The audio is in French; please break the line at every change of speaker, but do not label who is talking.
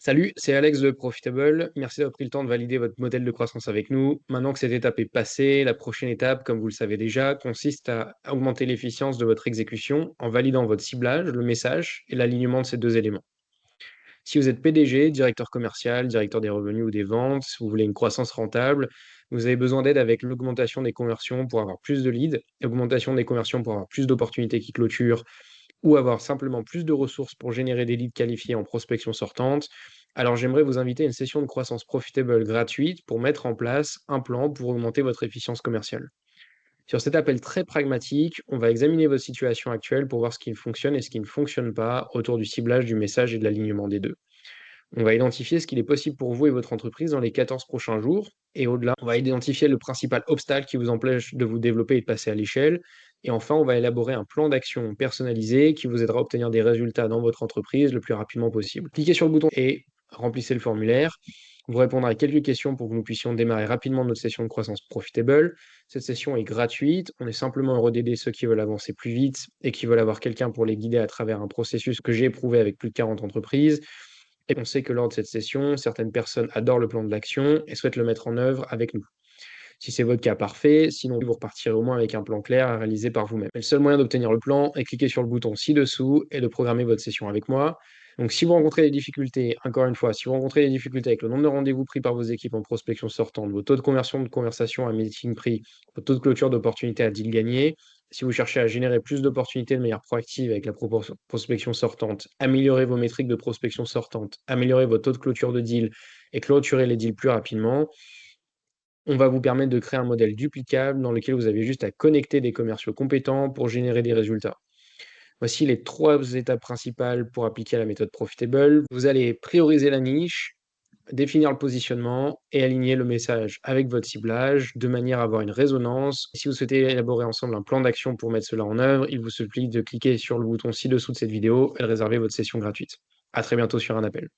Salut, c'est Alex de Profitable. Merci d'avoir pris le temps de valider votre modèle de croissance avec nous. Maintenant que cette étape est passée, la prochaine étape, comme vous le savez déjà, consiste à augmenter l'efficience de votre exécution en validant votre ciblage, le message et l'alignement de ces deux éléments. Si vous êtes PDG, directeur commercial, directeur des revenus ou des ventes, si vous voulez une croissance rentable, vous avez besoin d'aide avec l'augmentation des conversions pour avoir plus de leads, l'augmentation des conversions pour avoir plus d'opportunités qui clôturent, ou avoir simplement plus de ressources pour générer des leads qualifiés en prospection sortante, alors j'aimerais vous inviter à une session de croissance profitable gratuite pour mettre en place un plan pour augmenter votre efficience commerciale. Sur cet appel très pragmatique, on va examiner votre situation actuelle pour voir ce qui fonctionne et ce qui ne fonctionne pas autour du ciblage, du message et de l'alignement des deux. On va identifier ce qu'il est possible pour vous et votre entreprise dans les 14 prochains jours. Et au-delà, on va identifier le principal obstacle qui vous empêche de vous développer et de passer à l'échelle. Et enfin, on va élaborer un plan d'action personnalisé qui vous aidera à obtenir des résultats dans votre entreprise le plus rapidement possible. Cliquez sur le bouton et remplissez le formulaire. Vous répondrez à quelques questions pour que nous puissions démarrer rapidement notre session de croissance profitable. Cette session est gratuite. On est simplement heureux d'aider ceux qui veulent avancer plus vite et qui veulent avoir quelqu'un pour les guider à travers un processus que j'ai éprouvé avec plus de 40 entreprises. Et on sait que lors de cette session, certaines personnes adorent le plan de l'action et souhaitent le mettre en œuvre avec nous. Si c'est votre cas, parfait. Sinon, vous repartirez au moins avec un plan clair à réaliser par vous-même. Le seul moyen d'obtenir le plan est cliquer sur le bouton ci-dessous et de programmer votre session avec moi. Donc, si vous rencontrez des difficultés, encore une fois, si vous rencontrez des difficultés avec le nombre de rendez-vous pris par vos équipes en prospection sortante, vos taux de conversion de conversation à meeting pris, vos taux de clôture d'opportunités à deal gagné, si vous cherchez à générer plus d'opportunités de manière proactive avec la prospection sortante, améliorer vos métriques de prospection sortante, améliorer vos taux de clôture de deal et clôturer les deals plus rapidement, on va vous permettre de créer un modèle duplicable dans lequel vous avez juste à connecter des commerciaux compétents pour générer des résultats. Voici les 3 étapes principales pour appliquer la méthode Profitable. Vous allez prioriser la niche, définir le positionnement et aligner le message avec votre ciblage de manière à avoir une résonance. Si vous souhaitez élaborer ensemble un plan d'action pour mettre cela en œuvre, il vous suffit de cliquer sur le bouton ci-dessous de cette vidéo et de réserver votre session gratuite. À très bientôt sur un appel.